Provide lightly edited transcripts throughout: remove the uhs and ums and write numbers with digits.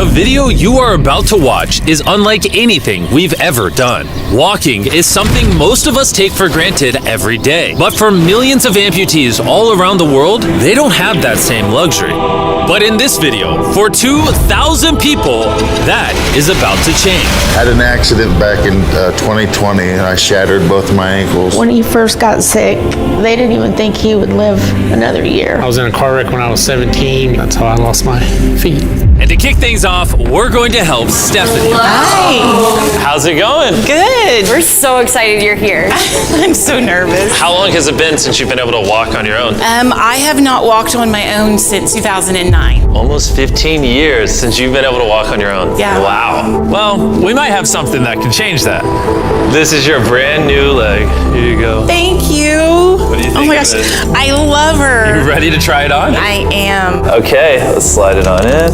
The video you are about to watch is unlike anything we've ever done. Walking is something most of us take for granted every day. But for millions of amputees all around the world, they don't have that same luxury. But in this video, for 2,000 people, that is about to change. I had an accident back in 2020 and I shattered both my ankles. When he first got sick, they didn't even think he would live another year. I was in a car wreck when I was 17. That's how I lost my feet. And to kick things off, we're going to help Stephanie. Hi. How's it going? Good. We're so excited you're here. I'm so nervous. How long has it been since you've been able to walk on your own? I have not walked on my own since 2009. Almost 15 years since you've been able to walk on your own. Yeah. Wow. Well, we might have something that can change that. This is your brand new leg. Here you go. Thank you. What do you think Oh my of gosh, it? I love her. You ready to try it on? I am. Okay, let's slide it on in.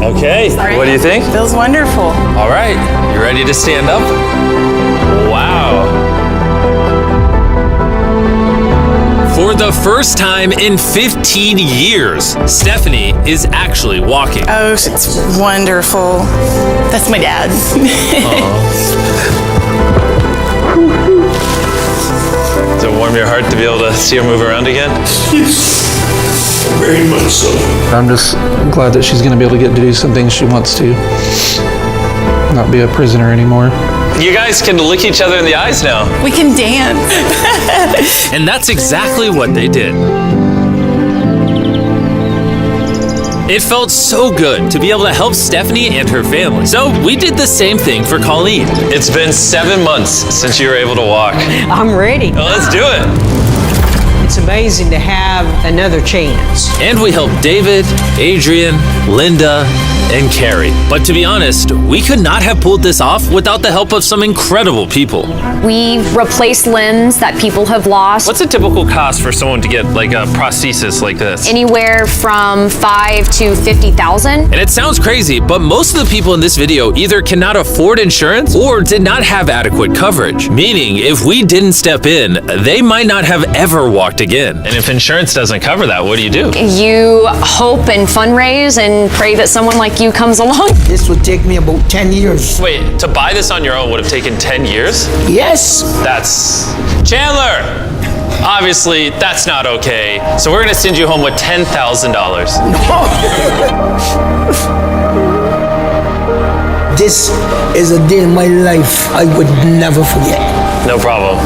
Okay, what do you think? Feels wonderful. All right, you ready to stand up? Wow. For the first time in 15 years, Stephanie is actually walking. Oh, it's wonderful. That's my dad. Does it warm your heart to be able to see her move around again? Very much so. I'm just glad that she's going to be able to get to do some things she wants to. Not be a prisoner anymore. You guys can look each other in the eyes now. We can dance. And that's exactly what they did. It felt so good to be able to help Stephanie and her family. So we did the same thing for Colleen. It's been 7 months since you were able to walk. I'm ready. Well, let's do it. It's amazing to have another chance. And we helped David, Adrian, Linda, and Carrie. But to be honest, we could not have pulled this off without the help of some incredible people. We've replaced limbs that people have lost. What's a typical cost for someone to get like a prosthesis like this? Anywhere from $5,000 to $50,000. And it sounds crazy, but most of the people in this video either cannot afford insurance or did not have adequate coverage. Meaning, if we didn't step in, they might not have ever walked again. And if insurance doesn't cover that, what do? You hope and fundraise and pray that someone like you comes along. This would take me about 10 years. Wait, to buy this on your own would have taken 10 years? Yes. That's... Chandler! Obviously, that's not okay. So we're gonna send you home with $10,000. This is a day in my life I would never forget. No problem.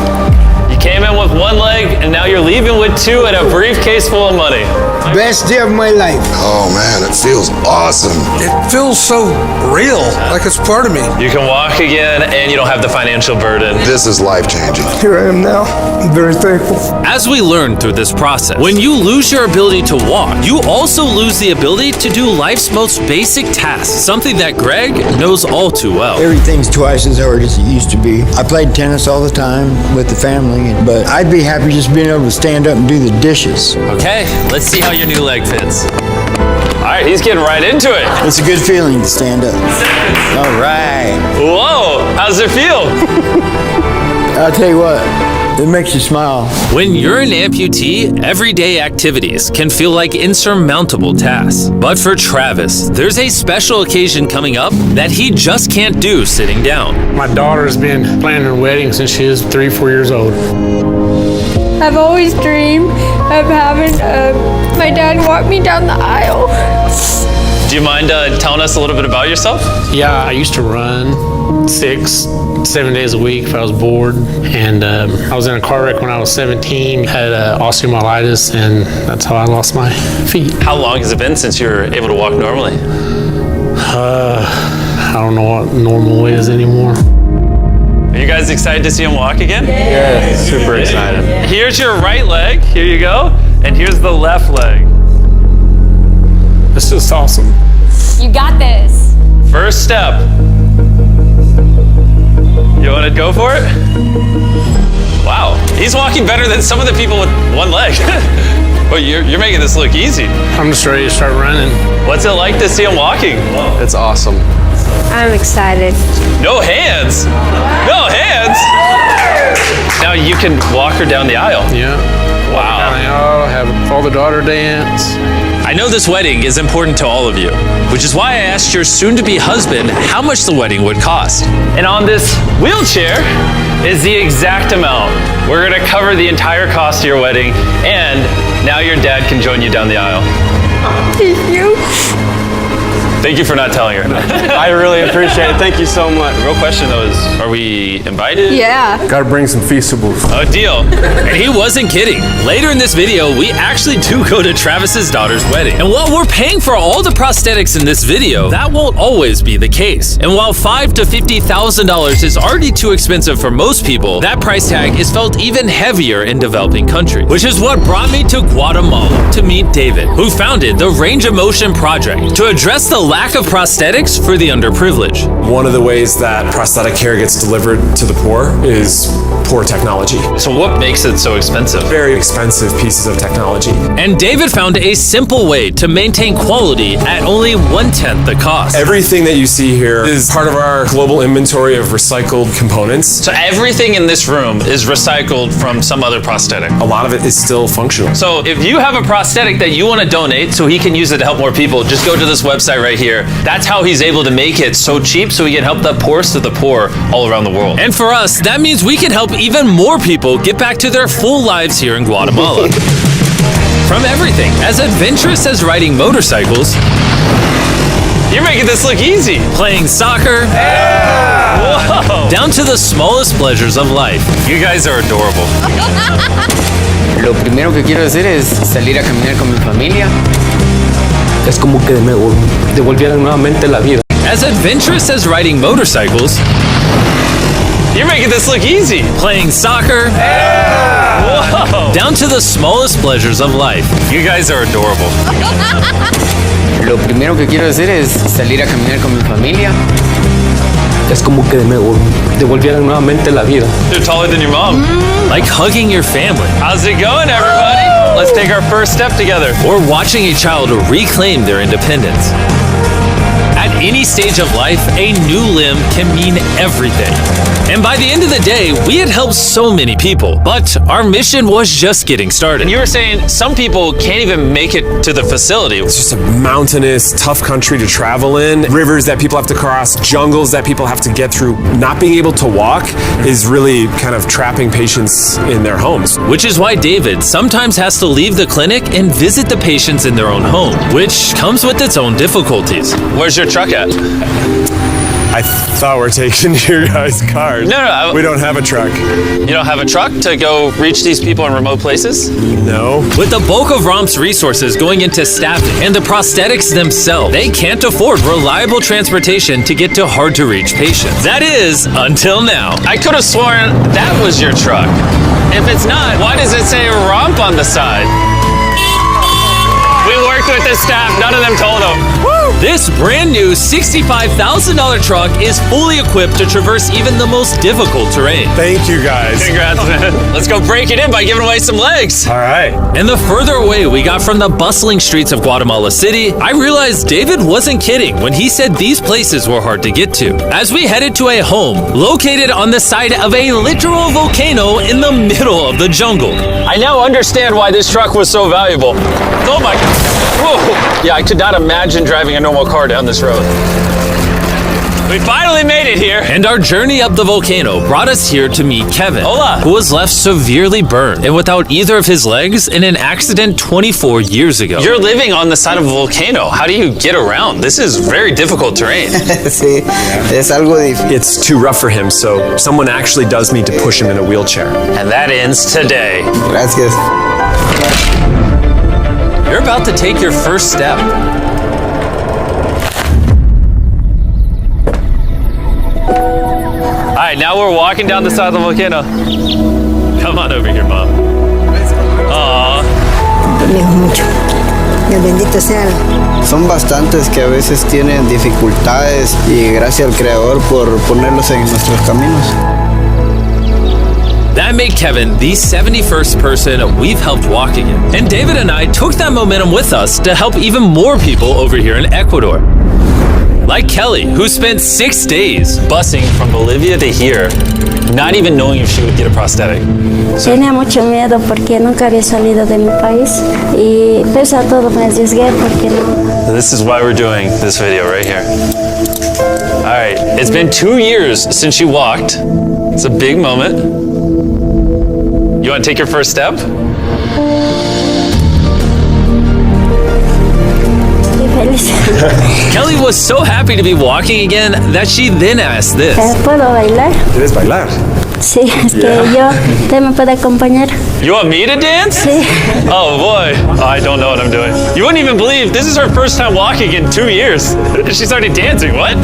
You came in with one leg, and now you're leaving with two and a briefcase full of money. Best day of my life. Oh man, it feels awesome. It feels so real, like it's part of me. You can walk again, and you don't have the financial burden. This is life-changing. Here I am now. I'm very thankful. As we learned through this process, when you lose your ability to walk, you also lose the ability to do life's most basic tasks, something that Greg knows all too well. Everything's twice as hard as it used to be. I played tennis all the time with the family, but I'd be happy just being able to stand up and do the dishes. Okay, let's see how your new leg fits. All right, he's getting right into it. It's a good feeling to stand up. All right. Whoa, how does it feel? I'll tell you what, it makes you smile. When you're an amputee, everyday activities can feel like insurmountable tasks. But for Travis, there's a special occasion coming up that he just can't do sitting down. My daughter's been planning her wedding since she was 3-4 years old. I've always dreamed of having my dad walk me down the aisle. Do you mind telling us a little bit about yourself? Yeah, I used to run 6-7 days a week if I was bored. And I was in a car wreck when I was 17, had osteomyelitis, and that's how I lost my feet. How long has it been since you were able to walk normally? I don't know what normal is anymore. Are you guys excited to see him walk again? Yeah, super excited. Here's your right leg, here you go, and here's the left leg. It's just awesome. You got this. First step. You want to go for it? Wow, he's walking better than some of the people with one leg. Well, you're making this look easy. I'm just ready to start running. What's it like to see him walking? It's awesome. I'm excited. No hands? No hands? Now you can walk her down the aisle. Yeah. Wow. Down the aisle, have father-daughter dance. I know this wedding is important to all of you, which is why I asked your soon-to-be husband how much the wedding would cost. And on this wheelchair is the exact amount. We're gonna cover the entire cost of your wedding, and now your dad can join you down the aisle. Thank you. Thank you for not telling her. I really appreciate it. Thank you so much. The real question though is, are we invited? Yeah. Gotta bring some feastables. Oh, deal. And he wasn't kidding. Later in this video, we actually do go to Travis's daughter's wedding. And while we're paying for all the prosthetics in this video, that won't always be the case. And while $5,000 to $50,000 is already too expensive for most people, that price tag is felt even heavier in developing countries. Which is what brought me to Guatemala to meet David, who founded the Range of Motion Project to address the lack of prosthetics for the underprivileged. One of the ways that prosthetic care gets delivered to the poor is poor technology. So what makes it so expensive? Very expensive pieces of technology. And David found a simple way to maintain quality at only 1/10 the cost. Everything that you see here is part of our global inventory of recycled components. So everything in this room is recycled from some other prosthetic. A lot of it is still functional. So if you have a prosthetic that you want to donate so he can use it to help more people, just go to this website right here. That's how he's able to make it so cheap so he can help the poorest of the poor all around the world. And for us, that means we can help even more people get back to their full lives here in Guatemala. From everything as adventurous as riding motorcycles, you're making this look easy. Playing soccer, Whoa. Down to the smallest pleasures of life. You guys are adorable. Lo primero que quiero hacer es salir a caminar con mi familia. Es como que me devolvieran nuevamente la vida. As adventurous as riding motorcycles, you're making this look easy. Playing soccer, Whoa. Down to the smallest pleasures of life. You guys are adorable. Lo primero que quiero hacer es salir a caminar con mi familia. Es como que me devolvieran nuevamente la vida. You're taller than your mom. Like hugging your family. How's it going, everybody? Let's take our first step together. Or watching a child reclaim their independence. At any stage of life, a new limb can mean everything. And by the end of the day, we had helped so many people, but our mission was just getting started. And you were saying some people can't even make it to the facility. It's just a mountainous, tough country to travel in. Rivers that people have to cross, jungles that people have to get through. Not being able to walk is really kind of trapping patients in their homes. Which is why David sometimes has to leave the clinic and visit the patients in their own home, which comes with its own difficulties. Where's your truck at? I thought we're taking your guys' cars. No. We don't have a truck. You don't have a truck to go reach these people in remote places? No. With the bulk of ROMP's resources going into staffing and the prosthetics themselves, they can't afford reliable transportation to get to hard-to-reach patients. That is, until now. I could have sworn that was your truck. If it's not, why does it say ROMP on the side? We worked with the staff, none of them told them. This brand new $65,000 truck is fully equipped to traverse even the most difficult terrain. Thank you guys. Congrats, man. Let's go break it in by giving away some legs. All right. And the further away we got from the bustling streets of Guatemala City, I realized David wasn't kidding when he said these places were hard to get to. As we headed to a home located on the side of a literal volcano in the middle of the jungle. I now understand why this truck was so valuable. Oh my God. Whoa. Yeah, I could not imagine driving a normal car down this road. We finally made it here. And our journey up the volcano brought us here to meet Kevin, Hola. who was left severely burned and without either of his legs in an accident 24 years ago. You're living on the side of a volcano. How do you get around? This is very difficult terrain. Sí, es algo difícil. It's too rough for him, so someone actually does need to push him in a wheelchair. And that ends today. Gracias. You're about to take your first step. All right, now we're walking down the side of the volcano. Come on over here, Mom. Aww. Mucho. Bendito sea. Son bastantes que a veces tienen dificultades y gracias al Creador por ponerlos en nuestros caminos. That made Kevin the 71st person we've helped walk again. And David and I took that momentum with us to help even more people over here in Ecuador. Like Kelly, who spent 6 days busing from Bolivia to here not even knowing if she would get a prosthetic. Tenía mucho miedo porque nunca había salido de mi país y pese a todo me arriesgué porque no. This is why we're doing this video right here. All right, it's been 2 years since she walked. It's a big moment. You want to take your first step? Kelly was so happy to be walking again that she then asked this. ¿Puedo bailar? ¿Quieres bailar? Sí, es que yo, ¿usted me puede acompañar? You want me to dance? Sí. Oh boy, I don't know what I'm doing. You wouldn't even believe this is her first time walking in 2 years. She started dancing, what?